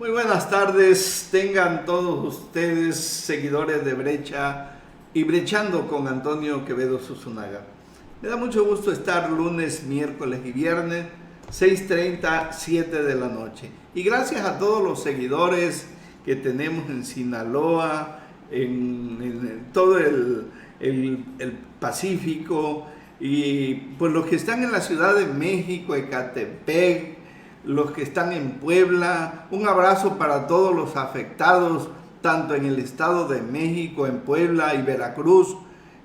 Muy buenas tardes, tengan todos ustedes seguidores de Brecha y Brechando con Antonio Quevedo Susunaga. Me da mucho gusto estar lunes, miércoles y viernes, 6:30, 7 de la noche. Y gracias a todos los seguidores que tenemos en Sinaloa, en todo el Pacífico, y pues los que están en la Ciudad de México, Ecatepec, los que están en Puebla. Un abrazo para todos los afectados, tanto en el Estado de México, en Puebla y Veracruz,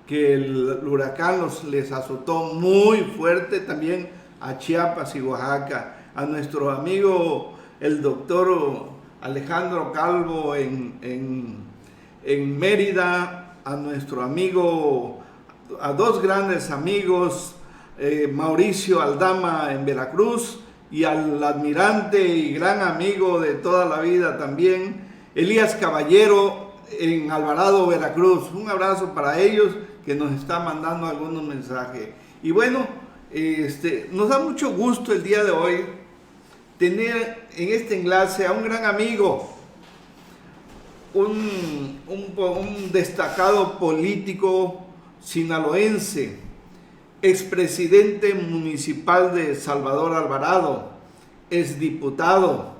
que el huracán les azotó muy fuerte, también a Chiapas y Oaxaca. A nuestro amigo el doctor Alejandro Calvo en Mérida, a nuestro amigo, a dos grandes amigos, Mauricio Aldama en Veracruz, y al admirante y gran amigo de toda la vida también, Elías Caballero en Alvarado, Veracruz. Un abrazo para ellos, que nos está mandando algunos mensajes. Y bueno, nos da mucho gusto el día de hoy tener en este enlace a un gran amigo, un destacado político sinaloense, expresidente municipal de Salvador Alvarado, exdiputado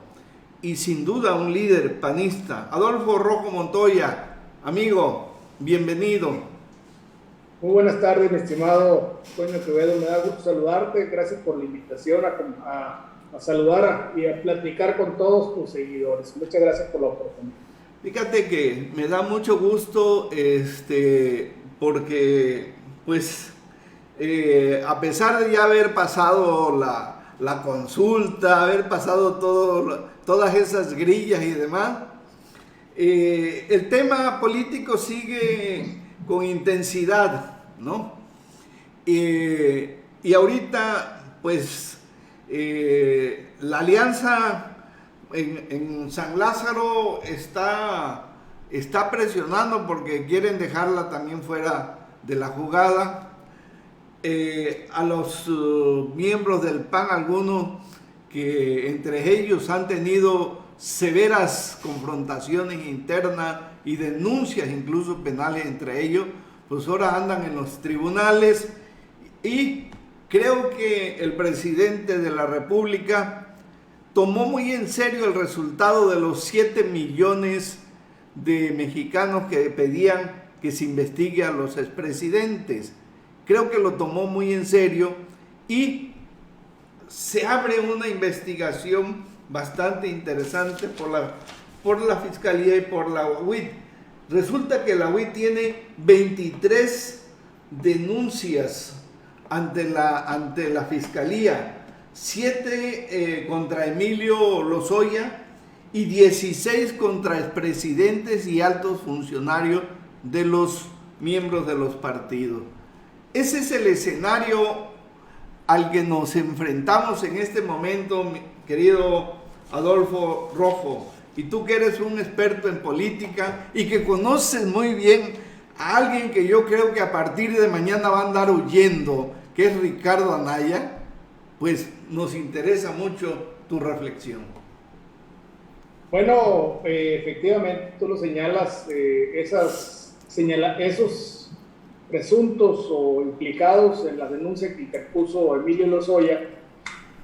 y sin duda un líder panista, Adolfo Rojo Montoya. Amigo, bienvenido. Muy buenas tardes, mi estimado Antonio Quevedo. Me da gusto saludarte. Gracias por la invitación a saludar y a platicar con todos tus seguidores. Muchas gracias por la oportunidad. Fíjate que me da mucho gusto porque pues a pesar de ya haber pasado la consulta, haber pasado todas esas grillas y demás, el tema político sigue con intensidad, ¿no? Y ahorita, pues, la alianza en San Lázaro está presionando porque quieren dejarla también fuera de la jugada. A los miembros del PAN, algunos que entre ellos han tenido severas confrontaciones internas y denuncias incluso penales entre ellos, pues ahora andan en los tribunales. Y creo que el presidente de la República tomó muy en serio el resultado de los 7 millones de mexicanos que pedían que se investigue a los expresidentes. Creo que lo tomó muy en serio y se abre una investigación bastante interesante por la Fiscalía y por la UIT. Resulta que la UIT tiene 23 denuncias ante la Fiscalía, 7 contra Emilio Lozoya y 16 contra expresidentes y altos funcionarios de los miembros de los partidos. Ese es el escenario al que nos enfrentamos en este momento, mi querido Adolfo Rojo. Y tú que eres un experto en política y que conoces muy bien a alguien que yo creo que a partir de mañana va a andar huyendo, que es Ricardo Anaya, pues nos interesa mucho tu reflexión. Bueno, efectivamente, tú lo señalas, esos presuntos o implicados en la denuncia que interpuso Emilio Lozoya,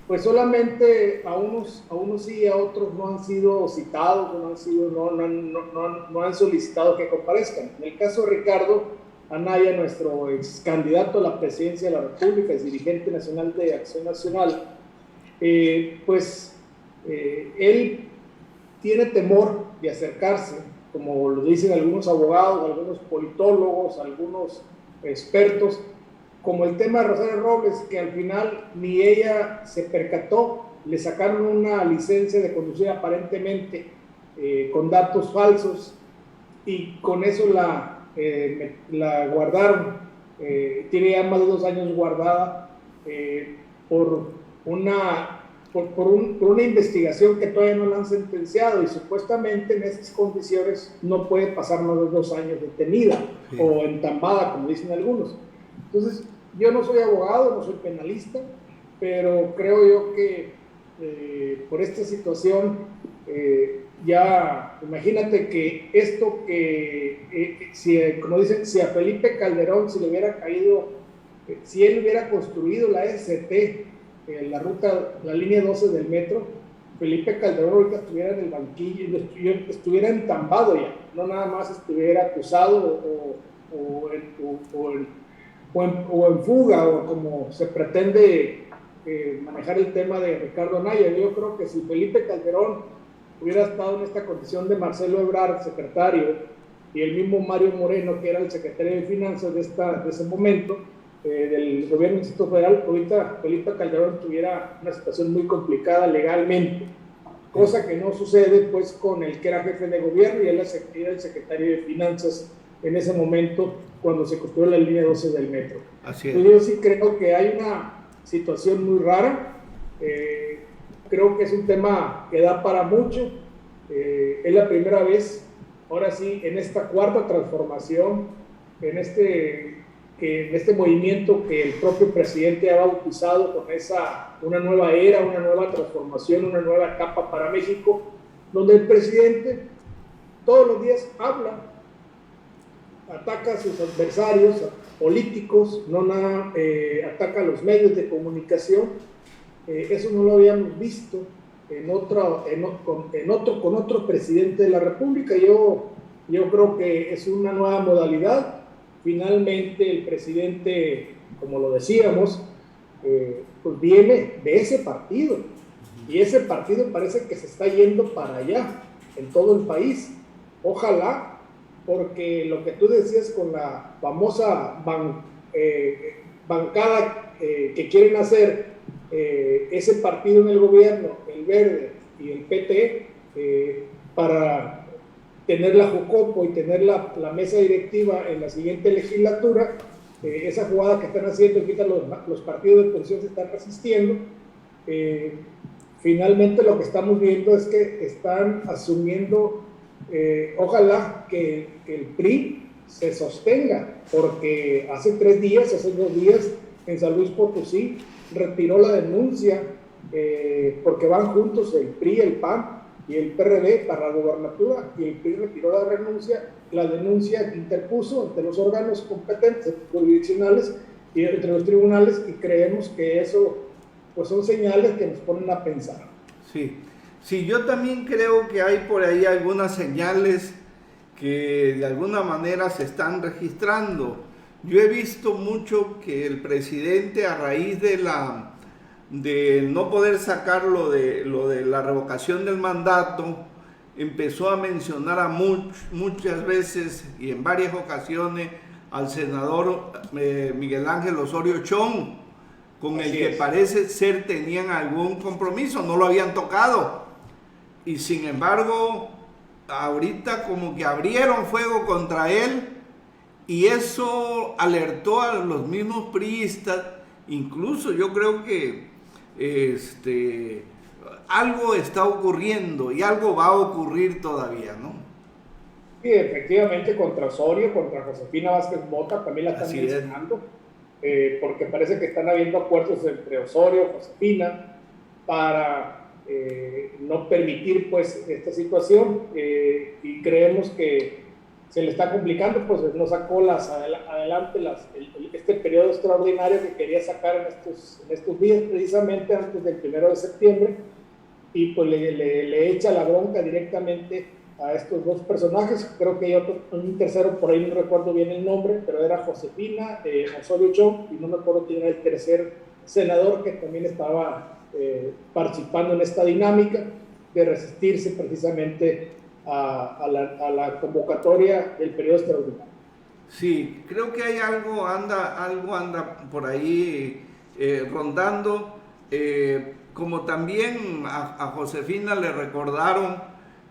pues solamente a unos sí, a otros no han sido citados, no han solicitado que comparezcan. En el caso de Ricardo Anaya, nuestro ex candidato a la presidencia de la República, es dirigente nacional de Acción Nacional, él tiene temor de acercarse, como lo dicen algunos abogados, algunos politólogos, algunos expertos, como el tema de Rosario Robles, que al final ni ella se percató, le sacaron una licencia de conducir aparentemente con datos falsos y con eso la guardaron. Tiene ya más de 2 años guardada por una investigación que todavía no la han sentenciado y supuestamente en esas condiciones no puede pasar más de 2 años detenida, sí, o entambada, como dicen algunos. Entonces, yo no soy abogado, no soy penalista, pero creo yo que por esta situación ya, imagínate que esto como dicen, si a Felipe Calderón se le hubiera caído, si él hubiera construido la ST, la línea 12 del metro, Felipe Calderón ahorita estuviera en el banquillo, estuviera entambado ya, no nada más estuviera acusado o en fuga, o como se pretende manejar el tema de Ricardo Anaya. Yo creo que si Felipe Calderón hubiera estado en esta condición de Marcelo Ebrard, secretario, y el mismo Mario Moreno, que era el secretario de Finanzas de ese momento, del gobierno del Distrito Federal, ahorita Felipe Calderón tuviera una situación muy complicada legalmente, cosa que no sucede pues con el que era jefe de gobierno y él era el secretario de Finanzas en ese momento cuando se construyó la línea 12 del metro. Así es. Entonces, yo sí creo que hay una situación muy rara, creo que es un tema que da para mucho, es la primera vez, ahora sí, en esta cuarta transformación, en este movimiento que el propio presidente ha bautizado con una nueva era, una nueva transformación, una nueva etapa para México, donde el presidente todos los días habla, ataca a sus adversarios políticos, ataca a los medios de comunicación. Eso no lo habíamos visto con otro presidente de la República. Yo creo que es una nueva modalidad. Finalmente el presidente, como lo decíamos, pues viene de ese partido, y ese partido parece que se está yendo para allá en todo el país. Ojalá, porque lo que tú decías con la famosa bancada que quieren hacer ese partido en el gobierno, el Verde y el PT, para tener la Jocopo y tener la mesa directiva en la siguiente legislatura, esa jugada que están haciendo, ahorita los partidos de oposición se están resistiendo. Finalmente lo que estamos viendo es que están asumiendo, ojalá que el PRI se sostenga, porque hace 2 días en San Luis Potosí retiró la denuncia, porque van juntos el PRI, el PAN y el PRD para la gobernatura, y el PRI retiró la denuncia que interpuso ante los órganos competentes jurisdiccionales y entre los tribunales, y creemos que eso pues son señales que nos ponen a pensar. Sí, yo también creo que hay por ahí algunas señales que de alguna manera se están registrando. Yo he visto mucho que el presidente, a raíz de no poder sacar lo de la revocación del mandato, empezó a mencionar muchas veces y en varias ocasiones al senador Miguel Ángel Osorio Chong, con el que parece ser tenían algún compromiso, no lo habían tocado, y sin embargo ahorita como que abrieron fuego contra él, y eso alertó a los mismos priistas. Incluso yo creo que algo está ocurriendo y algo va a ocurrir todavía, ¿no? Sí, efectivamente, contra Osorio, contra Josefina Vázquez Mota también la están mencionando, porque parece que están habiendo acuerdos entre Osorio y Josefina para no permitir pues esta situación, y creemos que se le está complicando, pues no sacó adelante este periodo extraordinario que quería sacar en estos días, precisamente antes del 1 de septiembre, y pues le echa la bronca directamente a estos dos personajes. Creo que hay un tercero, por ahí no recuerdo bien el nombre, pero era Josefina, Osorio Chong, y no me acuerdo quién era el tercer senador que también estaba participando en esta dinámica de resistirse precisamente a la convocatoria del periodo extraordinario. Sí, creo que hay algo anda por ahí rondando, como también a Josefina le recordaron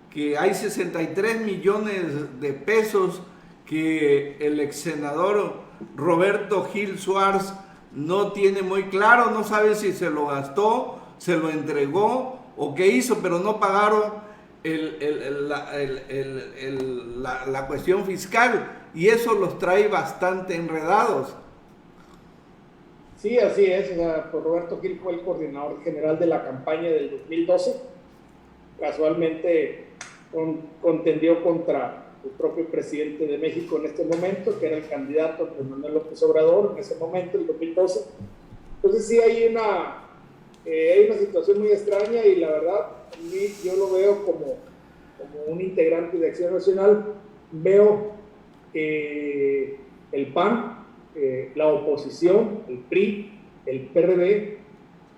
que hay 63 millones de pesos que el ex senador Roberto Gil Suárez no tiene muy claro, no sabe si se lo gastó, se lo entregó o qué hizo, pero no pagaron la cuestión fiscal, y eso los trae bastante enredados. Sí, así es. Pues Roberto Gil fue el coordinador general de la campaña del 2012. Casualmente contendió contra el propio presidente de México en este momento, que era el candidato Andrés Manuel López Obrador en ese momento, el 2012. Entonces sí hay una situación muy extraña y la verdad, a mí, yo lo veo como un integrante de Acción Nacional. Veo el PAN, la oposición, el PRI, el PRD,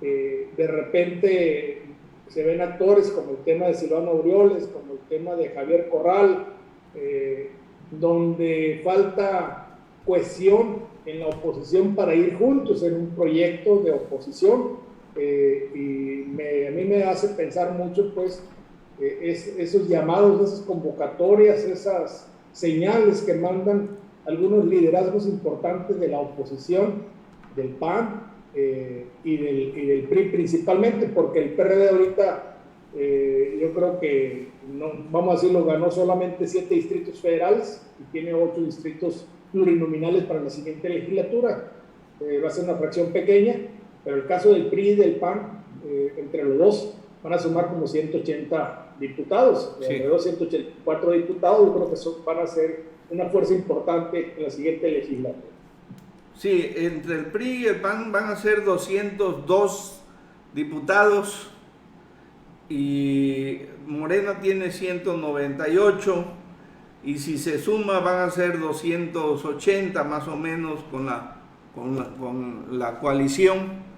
de repente se ven actores como el tema de Silvano Aureoles, como el tema de Javier Corral, donde falta cohesión en la oposición para ir juntos en un proyecto de oposición, y a mí me hace pensar mucho pues esos llamados, esas convocatorias, esas señales que mandan algunos liderazgos importantes de la oposición, del PAN y del PRI principalmente, porque el PRD ahorita yo creo que, no, vamos a decirlo, ganó solamente 7 distritos federales y tiene 8 distritos plurinominales para la siguiente legislatura. Va a ser una fracción pequeña, pero el caso del PRI y del PAN, entre los dos, van a sumar como 180 diputados, sí. alrededor de 184 diputados. Yo creo que van a ser una fuerza importante en la siguiente legislatura. Sí, entre el PRI y el PAN van a ser 202 diputados y Morena tiene 198 y si se suma van a ser 280 más o menos con la coalición.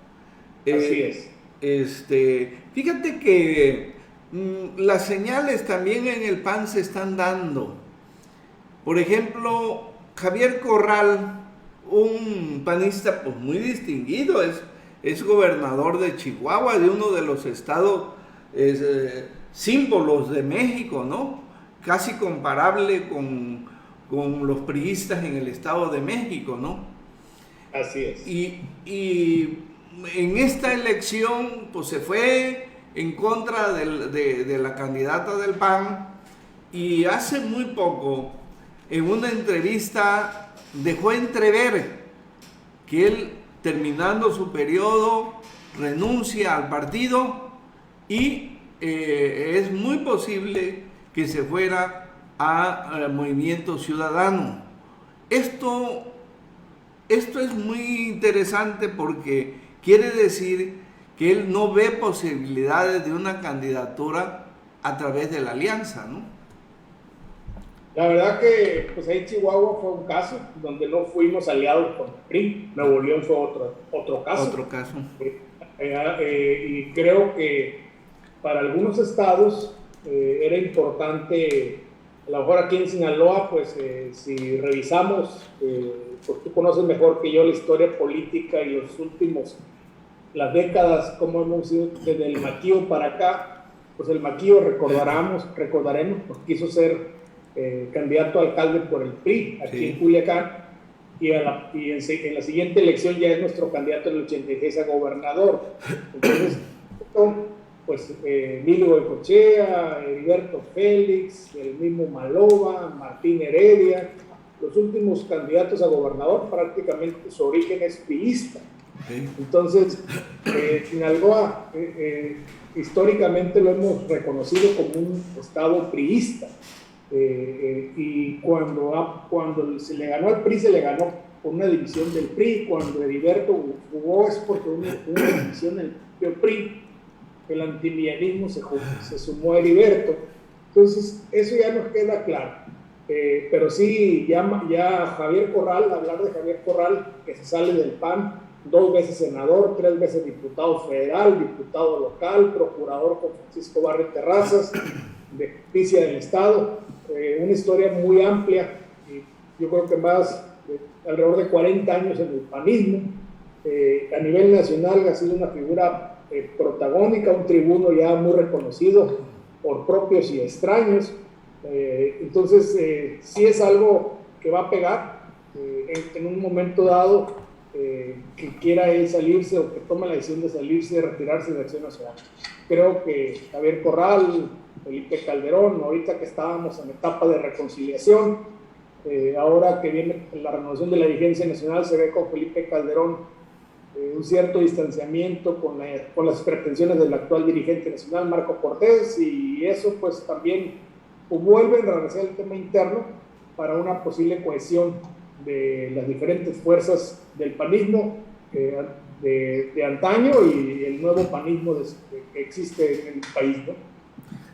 Así es. Fíjate que las señales también en el PAN se están dando. Por ejemplo, Javier Corral, un panista pues muy distinguido, es gobernador de Chihuahua, de uno de los estados símbolos de México, ¿no? Casi comparable con los priistas en el Estado de México, ¿no? Así es. Y en esta elección pues se fue en contra de la candidata del PAN y hace muy poco en una entrevista dejó entrever que él, terminando su periodo, renuncia al partido y es muy posible que se fuera a Movimiento Ciudadano. Esto es muy interesante porque quiere decir que él no ve posibilidades de una candidatura a través de la alianza, ¿no? La verdad que pues ahí Chihuahua fue un caso donde no fuimos aliados con el PRI. Nuevo León fue otro caso. Otro caso. Y creo que para algunos estados era importante, a lo mejor aquí en Sinaloa, pues si revisamos, pues tú conoces mejor que yo la historia política y las décadas, cómo hemos ido desde el Maquío para acá. Pues el Maquío recordaremos, pues quiso ser candidato a alcalde por el PRI aquí sí. En Culiacán, y en la siguiente elección ya es nuestro candidato en el 86 a gobernador. Entonces, pues Emilio Goicoechea, Heriberto Félix, el mismo Maloba, Martín Heredia, los últimos candidatos a gobernador, prácticamente su origen es priista. Sí. Entonces, Sinaloa históricamente lo hemos reconocido como un estado priista. Y cuando se le ganó al PRI, se le ganó por una división del PRI. Cuando Heriberto jugó es porque hubo una división del propio PRI. El antivillanismo se sumó a Heriberto. Entonces, eso ya nos queda claro. Pero sí, ya Javier Corral, hablar de Javier Corral, que se sale del PAN, 2 veces senador, 3 veces diputado federal, diputado local, procurador con Francisco Barrio Terrazas, de Justicia del Estado, una historia muy amplia, y yo creo que más, alrededor de 40 años en el panismo. A nivel nacional ha sido una figura protagónica, un tribuno ya muy reconocido por propios y extraños. Entonces, sí es algo que va a pegar en un momento dado, que quiera él salirse o que tome la decisión de salirse, de retirarse de Acción Nacional. Creo que Javier Corral, Felipe Calderón, ahorita que estábamos en etapa de reconciliación, ahora que viene la renovación de la dirigencia nacional, se ve con Felipe Calderón un cierto distanciamiento con las pretensiones del actual dirigente nacional, Marco Cortés, y eso pues también o vuelven a regresar al tema interno para una posible cohesión de las diferentes fuerzas del panismo de antaño y el nuevo panismo que existe en el país, ¿no?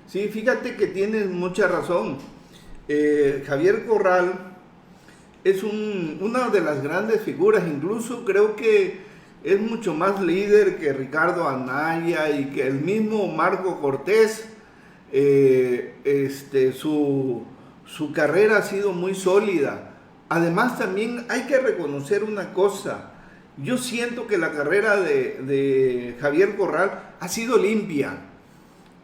Sí, fíjate que tienes mucha razón. Javier Corral es una de las grandes figuras, incluso creo que es mucho más líder que Ricardo Anaya y que el mismo Marco Cortés. Su carrera ha sido muy sólida. Además, también hay que reconocer una cosa. Yo siento que la carrera de Javier Corral ha sido limpia.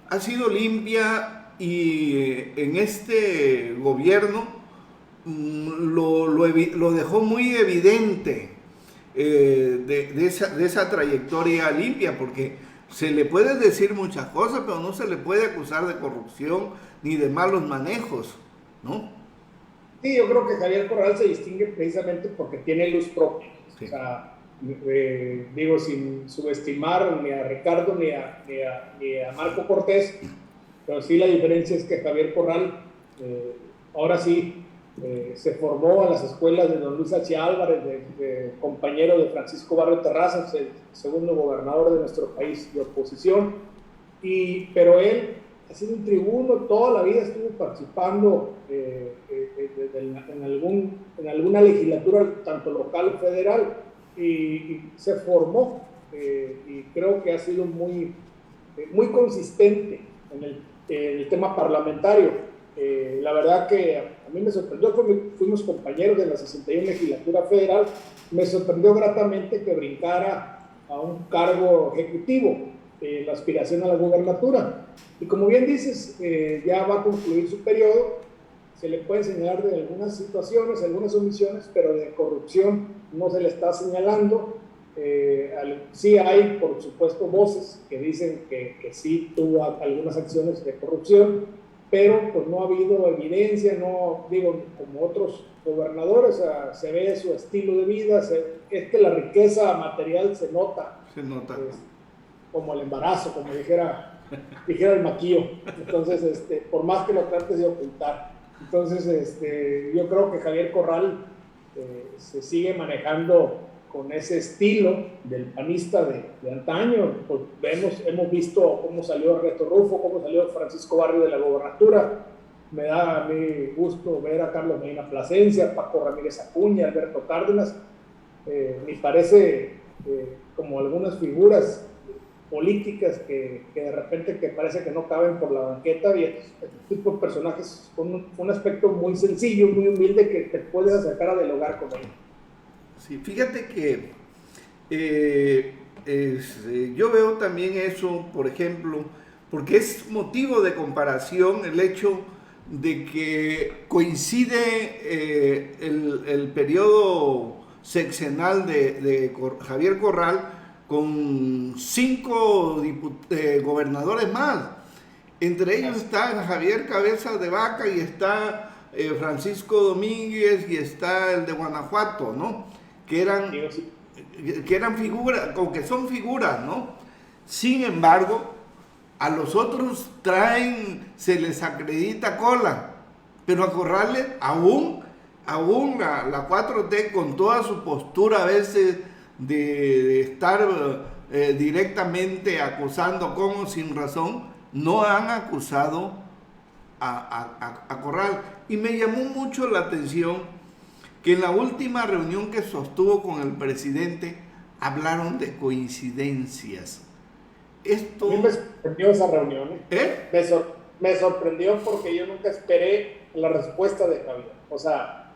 Ha sido limpia y en este gobierno lo dejó muy evidente de esa trayectoria limpia, porque se le puede decir muchas cosas, pero no se le puede acusar de corrupción ni de malos manejos, ¿no? Sí, yo creo que Javier Corral se distingue precisamente porque tiene luz propia. Sí. O sea, digo, sin subestimar ni a Ricardo ni a Marco Cortés, pero sí la diferencia es que Javier Corral ahora sí se formó en las escuelas de don Luis H. Álvarez, compañero de Francisco Barrio Terrazas, el segundo gobernador de nuestro país de oposición, pero él ha sido un tribuno, toda la vida estuvo participando en alguna legislatura, tanto local como federal, y se formó, y creo que ha sido muy consistente en el tema parlamentario. La verdad que a mí me sorprendió, fuimos compañeros de la 61 legislatura federal, me sorprendió gratamente que brincara a un cargo ejecutivo, la aspiración a la gubernatura. Y como bien dices, ya va a concluir su periodo, se le puede señalar de algunas situaciones, algunas omisiones, pero de corrupción no se le está señalando. Sí hay, por supuesto, voces que dicen que sí tuvo algunas acciones de corrupción, pero pues no ha habido evidencia, no digo, como otros gobernadores, se ve su estilo de vida, es que la riqueza material se nota. Como el embarazo, como dijera el Maquillo. Entonces, por más que lo trates de ocultar. Entonces, yo creo que Javier Corral se sigue manejando con ese estilo del panista de antaño. Pues hemos visto cómo salió Ernesto Rufo, cómo salió Francisco Barrio de la gobernatura. Me da a mí gusto ver a Carlos Medina Plasencia, Paco Ramírez Acuña, Alberto Cárdenas. Me parece como algunas figuras políticas que de repente que parece que no caben por la banqueta, y este tipo de personajes con un aspecto muy sencillo, muy humilde, que te puedes acercar a dialogar con ellos. Sí, fíjate que yo veo también eso, por ejemplo, porque es motivo de comparación el hecho de que coincide el periodo sexenal de Javier Corral con 5 gobernadores más. Entre ellos está Javier Cabeza de Vaca y está Francisco Domínguez y está el de Guanajuato, ¿no? Que eran figuras, aunque son figuras, ¿no? Sin embargo, a los otros se les acredita cola, pero a Corrales aún la 4T, con toda su postura a veces de estar directamente acusando con o sin razón, no han acusado a Corral. Y me llamó mucho la atención que en la última reunión que sostuvo con el presidente hablaron de coincidencias. A mí me sorprendió esa reunión. Me sorprendió porque yo nunca esperé la respuesta de Javier. O sea,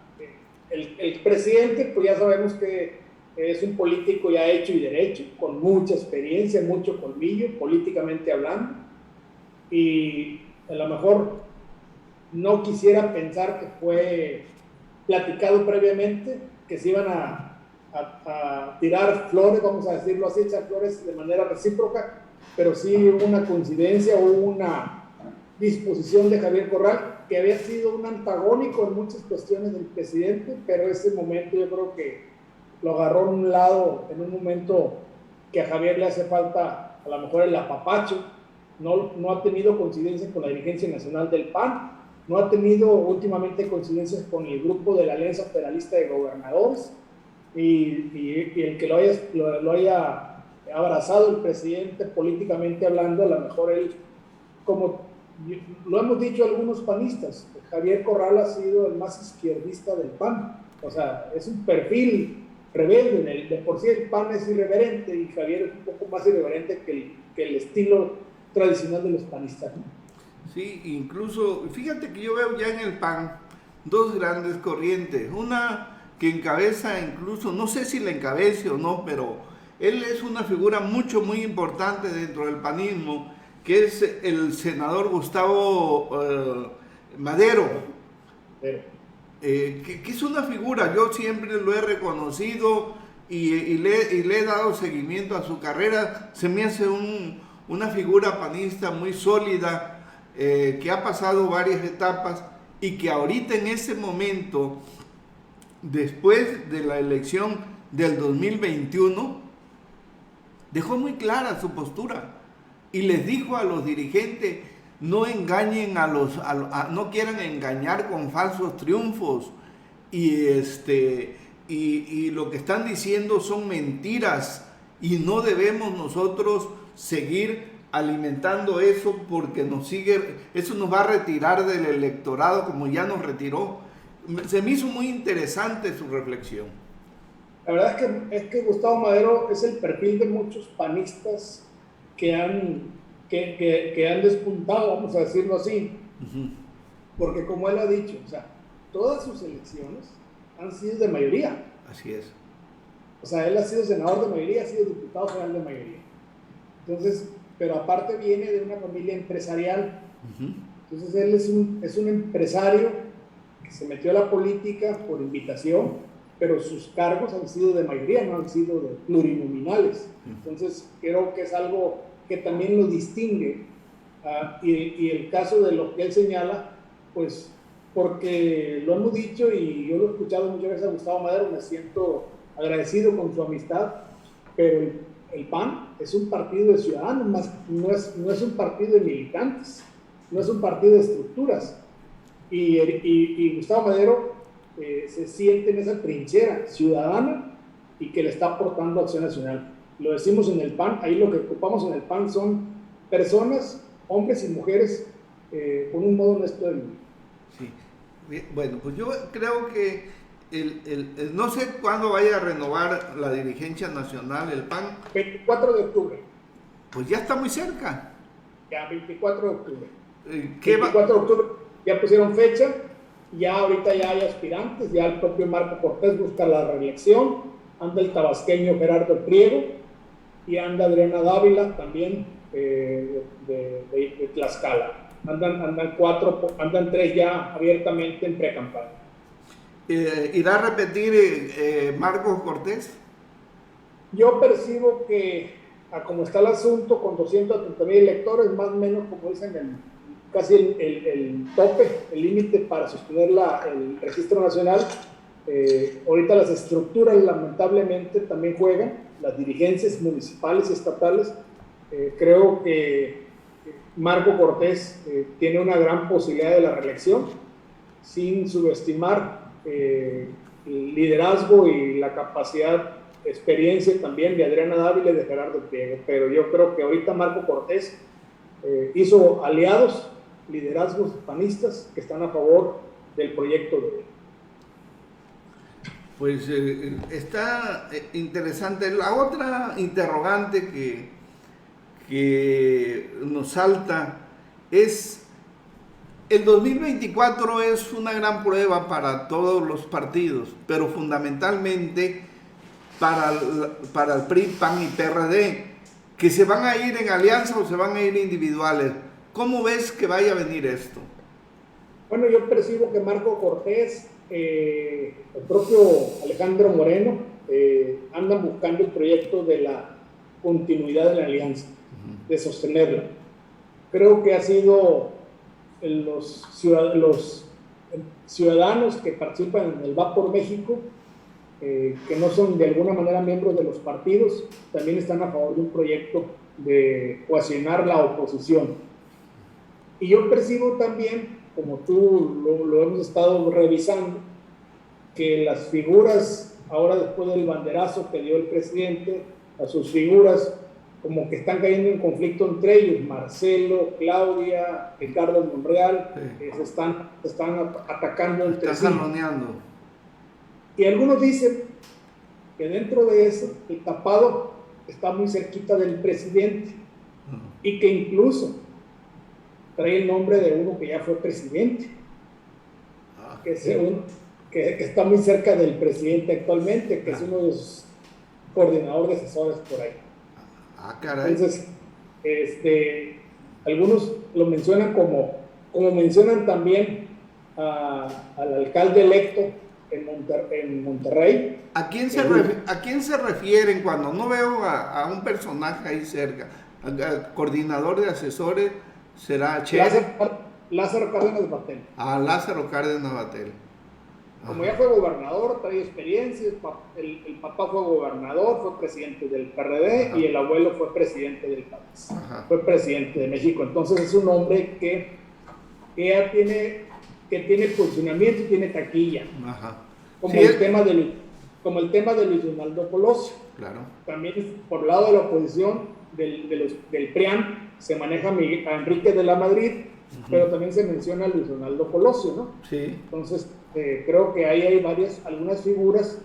el presidente, pues ya sabemos que es un político ya hecho y derecho, con mucha experiencia, mucho colmillo, políticamente hablando, y a lo mejor no quisiera pensar que fue platicado previamente, que se iban a tirar flores, vamos a decirlo así, echar flores de manera recíproca, pero sí hubo una coincidencia, hubo una disposición de Javier Corral, que había sido un antagónico en muchas cuestiones del presidente, pero ese momento yo creo que lo agarró en un lado, en un momento que a Javier le hace falta a lo mejor el apapacho. No ha tenido coincidencia con la dirigencia nacional del PAN, no ha tenido últimamente coincidencias con el grupo de la Alianza Federalista de Gobernadores, y el que lo haya abrazado el presidente políticamente hablando, a lo mejor él, como lo hemos dicho algunos panistas, Javier Corral ha sido el más izquierdista del PAN, o sea, es un perfil rebelde, de por sí el PAN es irreverente y Javier es un poco más irreverente que el estilo tradicional de los panistas, ¿no? Sí, incluso, fíjate que yo veo ya en el PAN dos grandes corrientes, una que encabeza incluso, no sé si la encabece o no, pero él es una figura muy importante dentro del panismo, que es el senador Gustavo Madero, que es una figura, yo siempre lo he reconocido y le he dado seguimiento a su carrera, se me hace una figura panista muy sólida, que ha pasado varias etapas y que ahorita en ese momento, después de la elección del 2021, dejó muy clara su postura y les dijo a los dirigentes: no engañen no quieran engañar con falsos triunfos, y lo que están diciendo son mentiras, y no debemos nosotros seguir alimentando eso, porque eso nos va a retirar del electorado como ya nos retiró. Se me hizo muy interesante su reflexión. La verdad es que Gustavo Madero es el perfil de muchos panistas que han despuntado, vamos a decirlo así, porque como él ha dicho, o sea, todas sus elecciones han sido de mayoría. Así es. O sea, él ha sido senador de mayoría, ha sido diputado federal de mayoría. Entonces, pero aparte viene de una familia empresarial. Entonces él es un empresario que se metió a la política por invitación, pero sus cargos han sido de mayoría, no han sido de plurinominales. Entonces creo que es algo que también lo distingue, y el caso de lo que él señala, pues porque lo hemos dicho y yo lo he escuchado muchas veces a Gustavo Madero, me siento agradecido con su amistad, pero el PAN es un partido de ciudadanos, no es un partido de militantes, no es un partido de estructuras, y Gustavo Madero se siente en esa trinchera ciudadana y que le está aportando Acción Nacional. Lo decimos en el PAN, ahí lo que ocupamos en el PAN son personas, hombres y mujeres, con un modo honesto de vivir. Sí. Bueno, pues yo creo que no sé cuándo vaya a renovar la dirigencia nacional, el PAN. 24 de octubre. Pues ya está muy cerca. Ya, 24 de octubre. 24 de octubre ya pusieron fecha, ya ahorita ya hay aspirantes, ya el propio Marco Cortés busca la reelección, anda el tabasqueño Gerardo Priego y anda Adriana Dávila también de Tlaxcala. Andan tres ya abiertamente en pre-campaña. ¿Irá a repetir Marcos Cortés? Yo percibo que, a como está el asunto, con 230,000 electores, más o menos, como dicen, casi el tope, el límite para sostener el registro nacional, ahorita las estructuras lamentablemente también juegan, las dirigencias municipales y estatales. Creo que Marco Cortés tiene una gran posibilidad de la reelección, sin subestimar el liderazgo y la capacidad, experiencia también de Adriana Dávila y de Gerardo Priego, pero yo creo que ahorita Marco Cortés hizo aliados, liderazgos panistas que están a favor del proyecto de él. Pues está interesante. La otra interrogante que nos salta es: el 2024 es una gran prueba para todos los partidos, pero fundamentalmente para el PRI, PAN y PRD, que se van a ir en alianza o se van a ir individuales. ¿Cómo ves que vaya a venir esto? Bueno, yo percibo que Marco Cortés, el propio Alejandro Moreno, andan buscando el proyecto de la continuidad de la alianza, de sostenerla. Creo que ha sido los ciudadanos que participan en el Va por México, que no son de alguna manera miembros de los partidos, también están a favor de un proyecto de cohesionar la oposición. Y yo percibo también, como tú lo hemos estado revisando, que las figuras, ahora después del banderazo que dio el presidente, a sus figuras como que están cayendo en conflicto entre ellos, Marcelo, Claudia, Ricardo Monreal, Sí. se están atacando entre sí. Están jaloneando. Y algunos dicen que dentro de eso el tapado está muy cerquita del presidente y que incluso trae el nombre de uno que ya fue presidente, que está muy cerca del presidente actualmente, que es uno de sus coordinadores de asesores por ahí. Caray. Entonces, algunos lo mencionan como mencionan también al alcalde electo en Monterrey. ¿A quién se refieren cuando no veo a un personaje ahí cerca? ¿Al coordinador de asesores será Chere? Lázaro Cárdenas Batel. Lázaro Cárdenas Batel. Como ya fue gobernador, trae experiencia, el papá fue gobernador, fue presidente del PRD. Ajá. Y el abuelo fue presidente del país. Ajá. Fue presidente de México. Entonces es un hombre que ya tiene funcionamiento y tiene taquilla. Ajá. Como, sí, el tema de Luis Donaldo Colosio. Claro. También por el lado de la oposición del PRIAN se maneja a Enrique de la Madrid, pero también se menciona a Luis Donaldo Colosio, ¿no? Sí. Entonces, creo que ahí hay algunas figuras.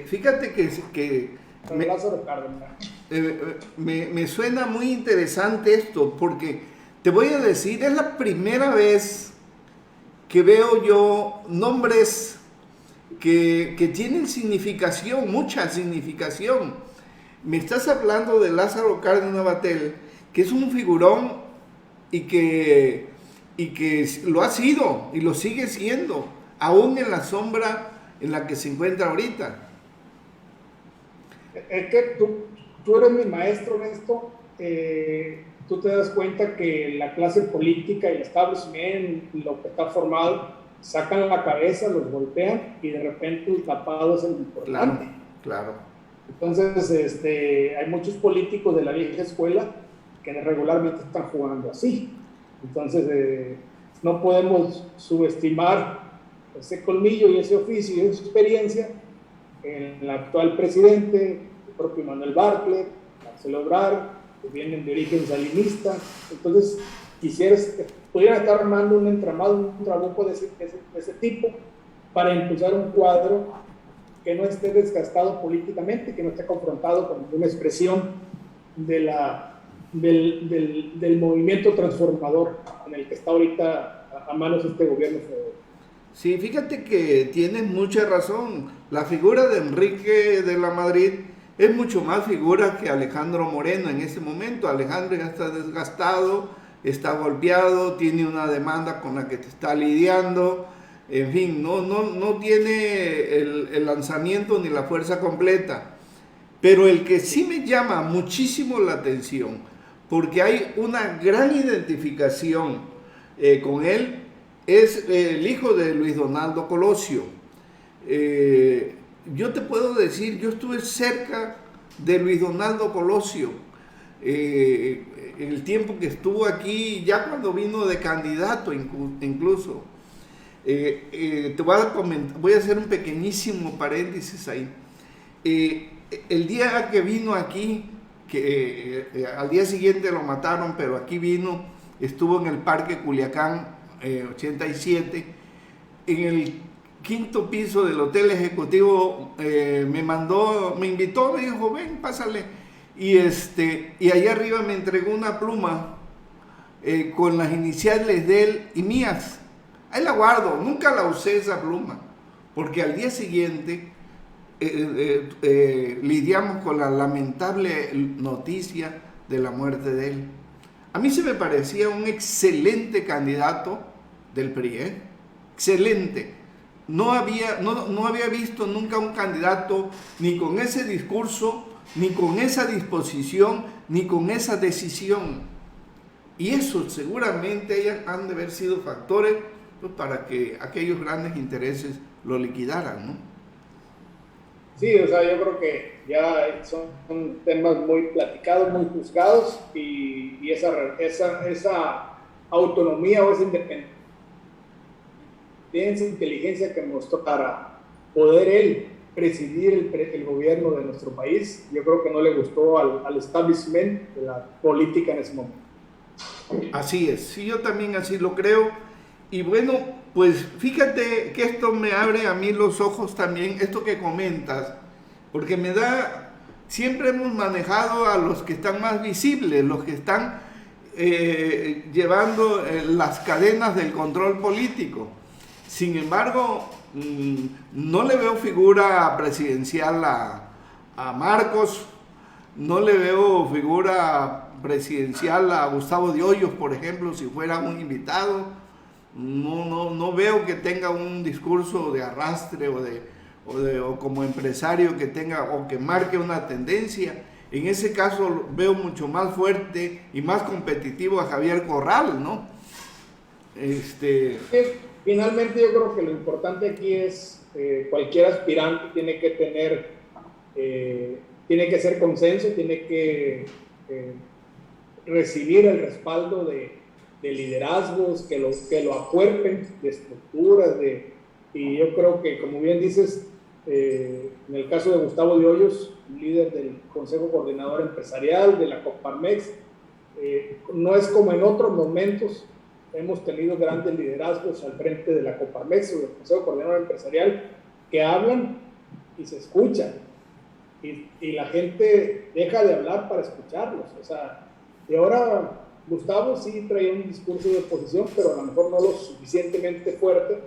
Fíjate que me suena muy interesante esto, porque te voy a decir, es la primera vez que veo yo nombres que tienen significación, mucha significación. Me estás hablando de Lázaro Cárdenas Batel, que es un figurón y que lo ha sido y lo sigue siendo, aún en la sombra en la que se encuentra ahorita. Es que tú eres mi maestro en esto. Tú te das cuenta que la clase política y el establishment, lo que está formado, sacan la cabeza, los golpean y de repente el tapado es el importante. Claro. Entonces, hay muchos políticos de la vieja escuela que regularmente están jugando así. Entonces, no podemos subestimar ese colmillo y ese oficio y esa experiencia en el actual presidente, el propio Manuel Bartlett, Marcelo Ebrard, que vienen de origen salinista. Entonces, pudieran estar armando un entramado, un trabuco de ese tipo para impulsar un cuadro que no esté desgastado políticamente, que no esté confrontado con una expresión del movimiento transformador en el que está ahorita a manos este gobierno federal. Sí, fíjate que tienes mucha razón. La figura de Enrique de la Madrid es mucho más figura que Alejandro Moreno en ese momento. Alejandro ya está desgastado, está golpeado, tiene una demanda con la que te está lidiando. En fin, no tiene el lanzamiento ni la fuerza completa. Pero el que sí me llama muchísimo la atención, porque hay una gran identificación con él, es el hijo de Luis Donaldo Colosio. Yo te puedo decir, yo estuve cerca de Luis Donaldo Colosio en el tiempo que estuvo aquí, ya cuando vino de candidato incluso. Voy a hacer un pequeñísimo paréntesis ahí. El día que vino aquí, al día siguiente lo mataron, pero aquí vino, estuvo en el Parque Culiacán 87, en el quinto piso del Hotel Ejecutivo. Me invitó, me dijo, ven, pásale, y allá arriba me entregó una pluma con las iniciales de él y mías. Ahí la guardo, nunca la usé esa pluma, porque al día siguiente lidiamos con la lamentable noticia de la muerte de él. A mí se me parecía un excelente candidato del PRI, excelente. No había visto nunca un candidato ni con ese discurso, ni con esa disposición, ni con esa decisión. Y eso seguramente han de haber sido factores para que aquellos grandes intereses lo liquidaran, ¿no? Sí, o sea, yo creo que ya son temas muy platicados, muy juzgados, y esa autonomía o esa independencia, inteligencia que mostró para poder él presidir el gobierno de nuestro país, yo creo que no le gustó al establishment de la política en ese momento. Así es, sí, yo también así lo creo. Y bueno, pues fíjate que esto me abre a mí los ojos también, esto que comentas, porque me da, siempre hemos manejado a los que están más visibles, los que están llevando las cadenas del control político. Sin embargo, no le veo figura presidencial a Marcos, no le veo figura presidencial a Gustavo de Hoyos, por ejemplo, si fuera un invitado. No veo que tenga un discurso de arrastre o como empresario que tenga o que marque una tendencia. En ese caso veo mucho más fuerte y más competitivo a Javier Corral, ¿no? Finalmente yo creo que lo importante aquí es cualquier aspirante tiene que tener, tiene que ser consenso, tiene que recibir el respaldo de liderazgos que lo acuerpen, de estructuras, y yo creo que, como bien dices, en el caso de Gustavo de Hoyos, líder del Consejo Coordinador Empresarial de la Coparmex, no es como en otros momentos. Hemos tenido grandes liderazgos al frente de la Coparmex o del Consejo Coordinador Empresarial que hablan y se escuchan, y la gente deja de hablar para escucharlos. O sea, y ahora Gustavo sí traía un discurso de oposición, pero a lo mejor no lo suficientemente fuerte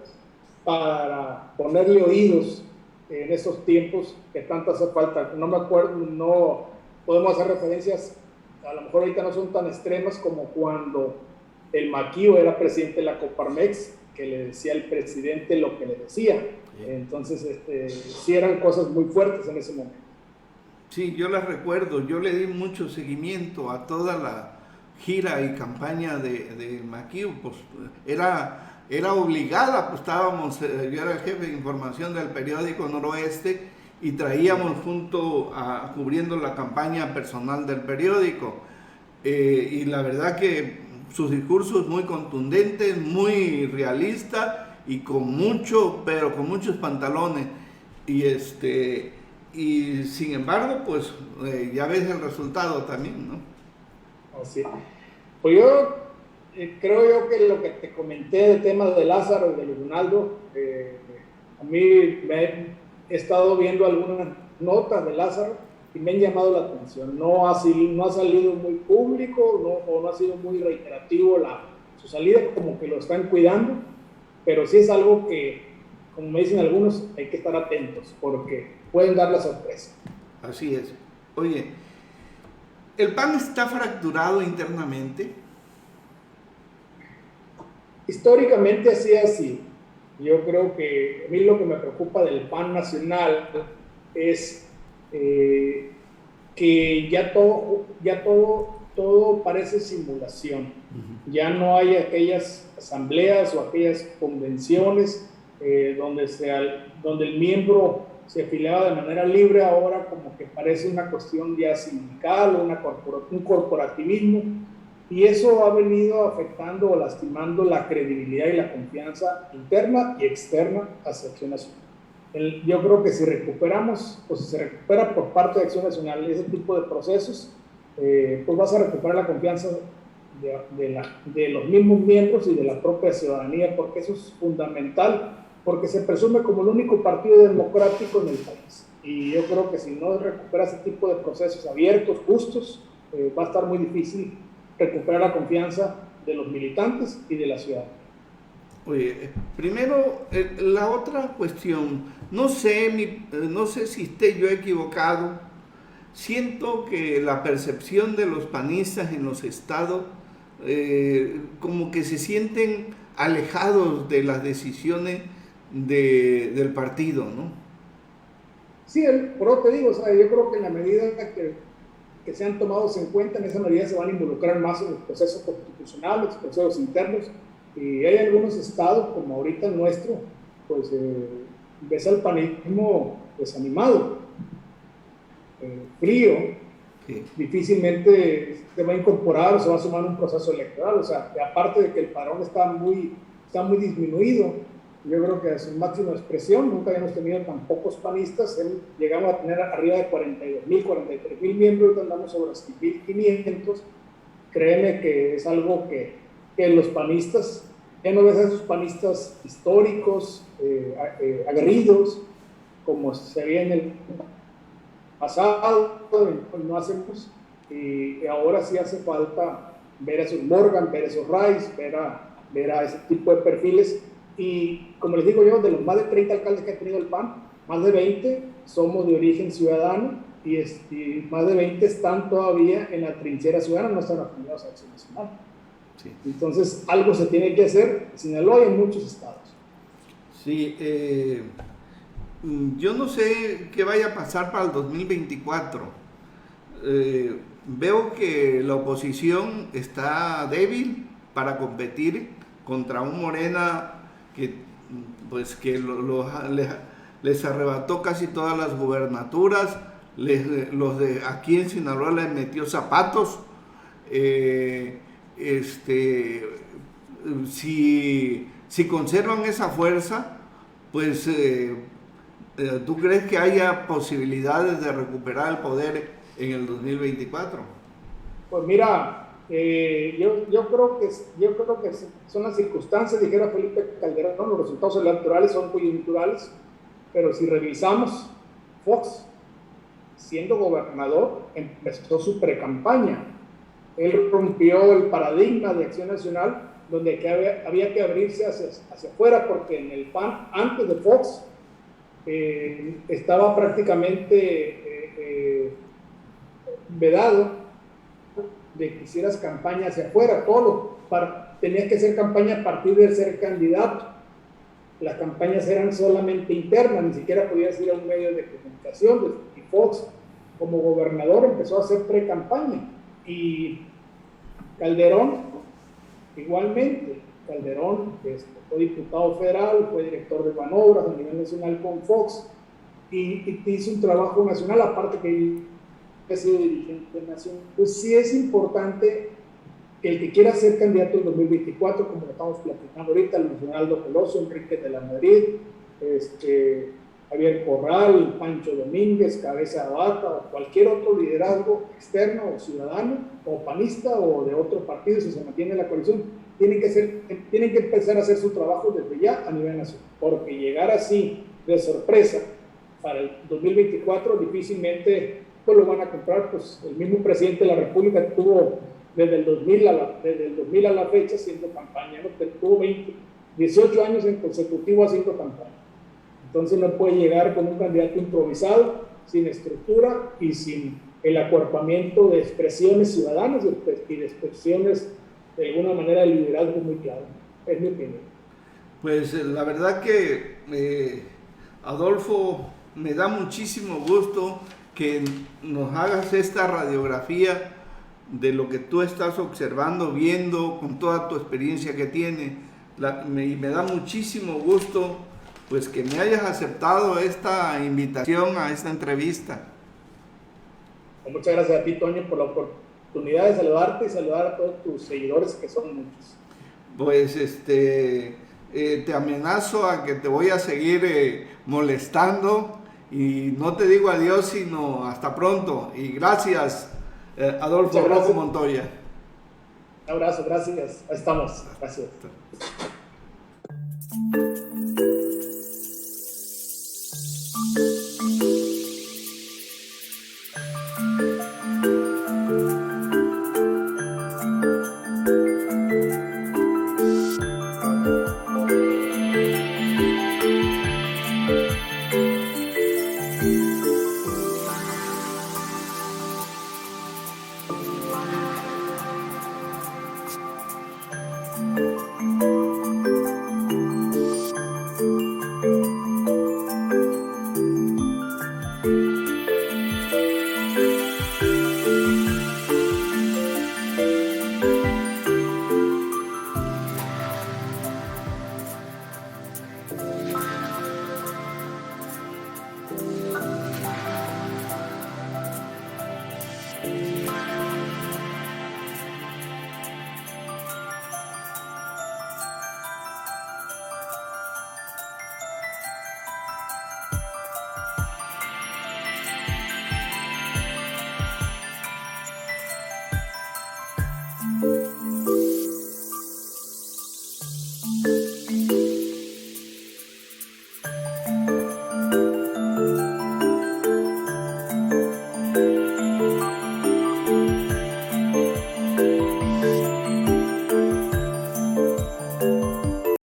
para ponerle oídos en esos tiempos que tanto hace falta. No me acuerdo, no podemos hacer referencias, a lo mejor ahorita no son tan extremas como cuando el Maquío era presidente de la Coparmex, que le decía al presidente lo que le decía. Entonces, sí eran cosas muy fuertes en ese momento. Sí, yo las recuerdo, yo le di mucho seguimiento a toda la gira y campaña de Maquío, pues era obligada, pues estábamos, yo era el jefe de información del periódico Noroeste y traíamos cubriendo la campaña personal del periódico, y la verdad que sus discursos muy contundentes, muy realistas y pero con muchos pantalones, y sin embargo, pues ya ves el resultado también, ¿no? Así. Pues yo creo yo que lo que te comenté del tema de Lázaro y de Leonardo, a mí he estado viendo algunas notas de Lázaro y me han llamado la atención. No ha salido muy público, o no ha sido muy reiterativo su salida, como que lo están cuidando, pero sí es algo que, como me dicen algunos, hay que estar atentos porque pueden dar la sorpresa. Así es. Oye, ¿el PAN está fracturado internamente? Históricamente así. Yo creo que a mí lo que me preocupa del PAN nacional es que ya todo parece simulación. Ya no hay aquellas asambleas o aquellas convenciones donde el miembro se afiliaba de manera libre. Ahora como que parece una cuestión ya sindical, un corporativismo, y eso ha venido afectando o lastimando la credibilidad y la confianza interna y externa hacia Acción Nacional. Yo creo que si recuperamos, o si se recupera por parte de Acción Nacional ese tipo de procesos, pues vas a recuperar la confianza de los mismos miembros y de la propia ciudadanía, porque eso es fundamental, porque se presume como el único partido democrático en el país. Y yo creo que si no recupera ese tipo de procesos abiertos, justos, va a estar muy difícil recuperar la confianza de los militantes y de la ciudadanía. Oye, primero, la otra cuestión, no sé si esté yo equivocado, siento que la percepción de los panistas en los estados, como que se sienten alejados de las decisiones del partido, ¿no? Sí, por eso te digo, o sea, yo creo que en la medida que sean tomados en cuenta, en esa medida se van a involucrar más en los procesos constitucionales, los procesos internos, y hay algunos estados, como ahorita el nuestro, pues ves al panismo desanimado, frío, Sí. difícilmente se va a incorporar o se va a sumar a un proceso electoral. O sea, aparte de que el padrón está muy disminuido, yo creo que a su máxima expresión nunca habíamos tenido tan pocos panistas. Llegamos a tener arriba de 42,000, 43,000 miembros, ahorita andamos sobre los 1,500. Créeme que es algo que los panistas, ya no ves a esos panistas históricos, aguerridos, como se veía en el pasado, no hacemos, y ahora sí hace falta ver a esos Morgan, ver a esos Rice, ver a ese tipo de perfiles. Y como les digo yo, de los más de 30 alcaldes que ha tenido el PAN, más de 20 somos de origen ciudadano y más de 20 están todavía en la trinchera ciudadana, no están afiliados a Acción Nacional. Sí. Entonces, algo se tiene que hacer en Sinaloa y en muchos estados. Sí, yo no sé qué vaya a pasar para el 2024. Veo que la oposición está débil para competir contra un Morena que les arrebató casi todas las gubernaturas, los de aquí en Sinaloa les metió zapatos. Si conservan esa fuerza, pues ¿tú crees que haya posibilidades de recuperar el poder en el 2024? Pues mira, yo creo que son las circunstancias, dijera Felipe Calderón, los resultados electorales son coyunturales, pero si revisamos, Fox, siendo gobernador, empezó su precampaña. Él rompió el paradigma de Acción Nacional, donde había que abrirse hacia afuera, porque en el PAN, antes de Fox, estaba prácticamente vedado de que hicieras campaña hacia afuera. Tenías que hacer campaña a partir de ser candidato. Las campañas eran solamente internas, ni siquiera podías ir a un medio de comunicación. Y Fox, como gobernador, empezó a hacer pre-campaña. Y Calderón, igualmente. Calderón fue diputado federal, fue director de Banobras a nivel nacional con Fox, y hizo un trabajo nacional, aparte que ha sido dirigente nacional. Pues sí es importante que el que quiera ser candidato en 2024, como lo estamos platicando ahorita, Luis Donaldo Colosio, Enrique de la Madrid, Javier Corral, Pancho Domínguez, Cabeza de Bata, o cualquier otro liderazgo externo o ciudadano, o panista, o de otro partido, si se mantiene la coalición, tienen que empezar a hacer su trabajo desde ya a nivel nacional, porque llegar así de sorpresa para el 2024 difícilmente pues lo van a comprar. Pues el mismo presidente de la República tuvo desde el 2000 a la fecha haciendo campaña, ¿no? Tuvo 18 años en consecutivo haciendo campaña. Entonces no puede llegar con un candidato improvisado, sin estructura y sin el acuerpamiento de expresiones ciudadanas y de expresiones de alguna manera de liderazgo muy claro. Es mi opinión. Pues la verdad que Adolfo, me da muchísimo gusto que nos hagas esta radiografía de lo que tú estás observando, viendo, con toda tu experiencia que tienes. Y me da muchísimo gusto pues que me hayas aceptado esta invitación a esta entrevista. Muchas gracias a ti, Toño, por la oportunidad de saludarte y saludar a todos tus seguidores, que son muchos. Pues te amenazo a que te voy a seguir molestando, y no te digo adiós, sino hasta pronto. Y gracias, Adolfo Rojo Montoya. Un abrazo, gracias. Ahí estamos. Gracias.